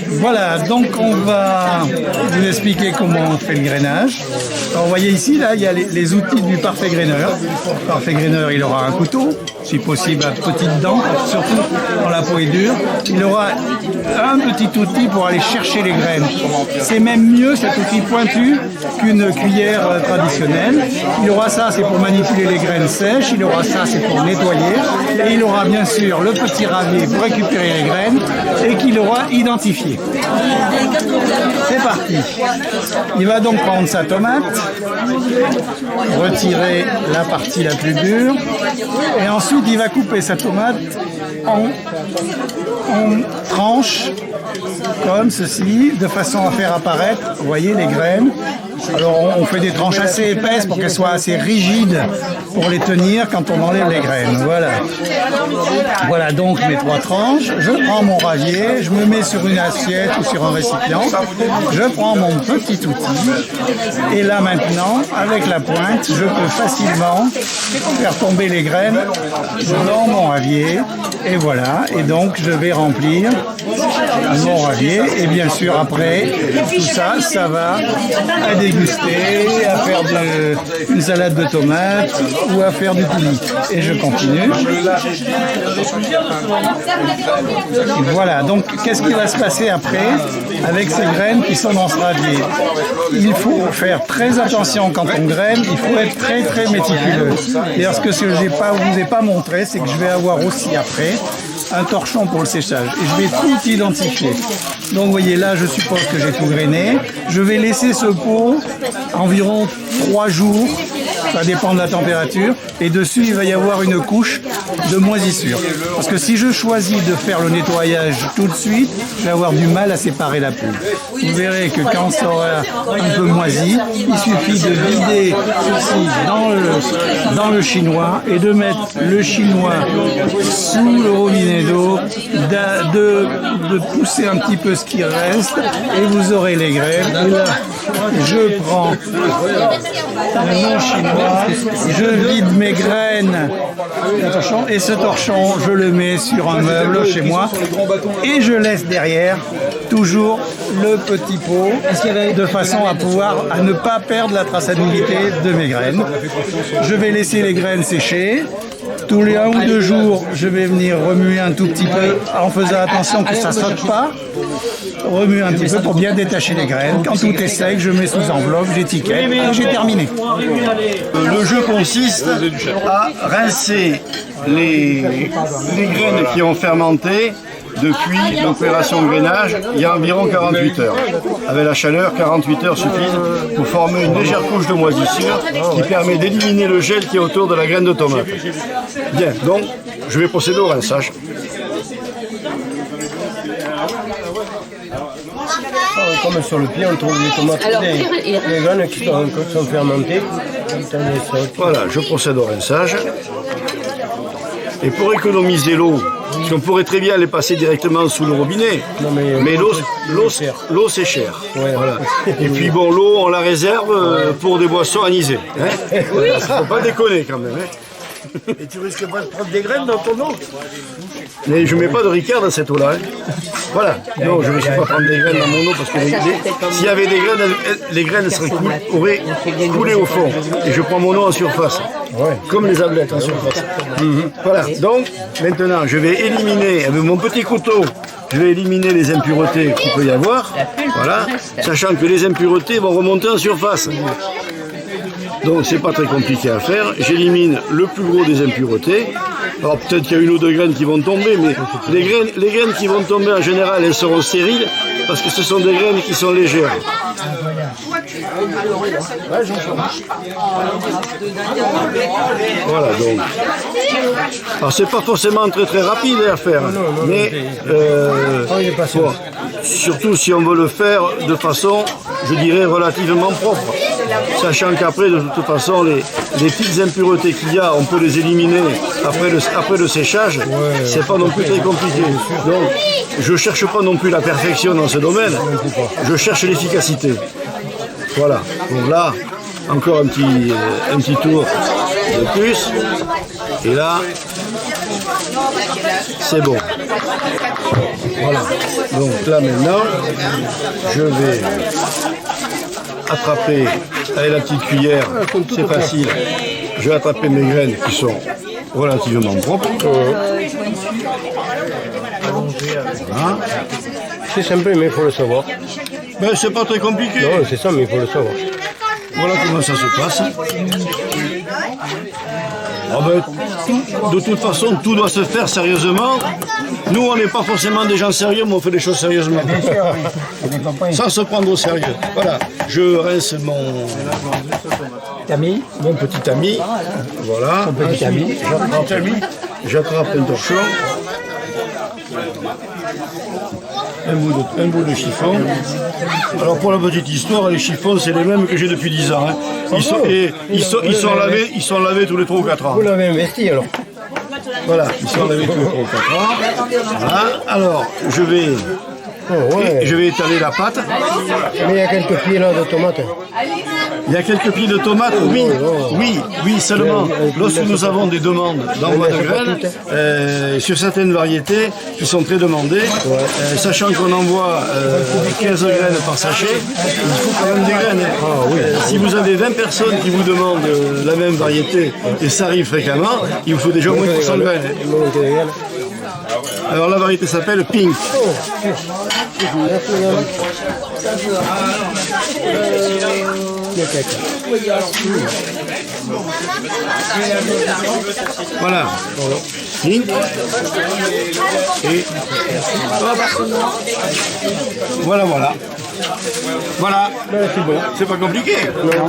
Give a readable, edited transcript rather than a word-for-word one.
Voilà, donc on va vous expliquer comment on fait le grainage. Alors, vous voyez ici, là, il y a les outils du parfait graineur. Le parfait graineur, il aura un couteau, si possible à petites dents, surtout quand la peau est dure. Il aura un petit outil pour aller chercher les graines. C'est même mieux cet outil pointu qu'une cuillère traditionnelle. Il aura ça, c'est pour manipuler les graines sèches. Il aura ça, c'est pour nettoyer. Et il aura bien sûr le petit ravier pour récupérer les graines et qu'il aura identifié. C'est parti. Il va donc prendre sa tomate, retirer la partie la plus dure et ensuite il va couper sa tomate en tranches comme ceci, de façon à faire apparaître, vous voyez, les graines. Alors on fait des tranches assez épaisses pour qu'elles soient assez rigides pour les tenir quand on enlève les graines. Voilà. Voilà donc mes 3 tranches. Je prends mon ravier, je me mets sur une assiette ou sur un récipient. Je prends mon petit outil et là maintenant, avec la pointe, je peux facilement faire tomber les graines dans mon ravier. Et voilà. Et donc je vais remplir mon ravier et bien sûr après tout ça, ça va à déguster, à faire une salade de tomates ou à faire du coulis. Et je continue. Voilà, donc qu'est-ce qui va se passer après avec ces graines qui sont dans ce ravier? Il faut faire très attention quand on graine, il faut être très très méticuleux. Et alors ce que je ne vous ai pas montré, c'est que je vais avoir aussi après un torchon pour le séchage et je vais tout identifier. Donc vous voyez là, je suppose que j'ai tout grainé. Je vais laisser ce pot environ 3 jours, ça dépend de la température, et dessus il va y avoir une couche de moisissure. Parce que si je choisis de faire le nettoyage tout de suite, je vais avoir du mal à séparer la poule. Vous verrez que quand ça aura un peu moisi, il suffit de vider ceci dans le chinois et de mettre le chinois sous le robinet d'eau, de pousser un petit peu ce qui reste et vous aurez les graines. Et là, je prends mon chinois, je vide mes graines et ce torchon, je le mets sur un meuble chez moi et je laisse derrière toujours le petit pot de façon à ne pas perdre la traçabilité de mes graines. Je vais laisser les graines sécher. Tous les 1 ou 2 jours, je vais venir remuer un tout petit peu en faisant attention que ça ne saute pas. Remuer un petit peu pour bien détacher les graines. Quand tout est sec, je mets sous enveloppe, j'étiquette et j'ai terminé. Le jeu consiste à rincer les graines qui ont fermenté depuis l'opération de grainage il y a environ 48 heures. Avec la chaleur, 48 heures suffisent pour former une légère couche de moisissure qui permet d'éliminer le gel qui est autour de la graine de tomate. Bien, donc je vais procéder au rinçage. Comme sur le pied, on trouve les tomates, les graines qui sont fermentées. Voilà, je procède au rinçage. Et pour économiser l'eau, parce qu'on pourrait très bien les passer directement sous le robinet, mais l'eau c'est cher. Ouais. Voilà. Et puis bon, l'eau on la réserve pour des boissons anisées. Hein, faut pas déconner quand même. Hein. Et tu risques pas de prendre des graines dans ton eau? Mais je mets pas de Ricard dans cette eau-là. Hein. Voilà. Non, je ne risque pas prendre des graines dans mon eau parce que s'il y avait des graines, les graines auraient coulé au fond. Et je prends mon eau en surface. Comme les ablettes en surface. Voilà. Donc, maintenant, je vais éliminer avec mon petit couteau. Je vais éliminer les impuretés qu'il peut y avoir. Voilà. Sachant que les impuretés vont remonter en surface. Donc c'est pas très compliqué à faire. J'élimine le plus gros des impuretés. Alors peut-être qu'il y a 1 ou 2 graines qui vont tomber, mais les graines qui vont tomber en général, elles seront stériles parce que ce sont des graines qui sont légères. Voilà donc. Alors c'est pas forcément très rapide à faire, mais bon, surtout si on veut le faire de façon, je dirais, relativement propre. Sachant qu'après, de toute façon, les petites impuretés qu'il y a, on peut les éliminer après le séchage. C'est pas non plus très compliqué. Donc, je cherche pas non plus la perfection dans ce domaine. Je cherche l'efficacité. Voilà. Donc là, encore un petit tour de plus. Et là, c'est bon. Voilà. Donc là maintenant, je vais attraper avec la petite cuillère, c'est facile. Je vais attraper mes graines qui sont relativement propres. Voilà. C'est simple, mais il faut le savoir. Ben, c'est pas très compliqué. Non, c'est ça, mais il faut le savoir. Voilà comment ça se passe. Ah ben, de toute façon, tout doit se faire sérieusement. Nous, on n'est pas forcément des gens sérieux, mais on fait les choses sérieusement. Sans se prendre au sérieux. Voilà, je rince mon petit ami. Voilà. J'attrape un torchon. Un bout de chiffon. Alors pour la petite histoire, les chiffons c'est les mêmes que j'ai depuis 10 ans. Hein. Ils sont lavés tous les 3 ou 4 ans. Vous l'avez investi alors? Voilà, ils sont lavés tous les 3 ou 4 ans. Voilà. Alors je vais étaler la pâte. Mais il y a quelques pieds là de tomates. Il y a quelques pieds de tomates, oui, seulement lorsque nous avons des demandes d'envoi de graines, sur certaines variétés qui sont très demandées, sachant qu'on envoie 15 graines par sachet, il faut quand même des graines. Si vous avez 20 personnes qui vous demandent la même variété, et ça arrive fréquemment, il vous faut déjà au moins 300 graines. Alors la variété s'appelle Pink. Voilà. Pink. Et hop. Voilà. Voilà. C'est bon. C'est pas compliqué. Non.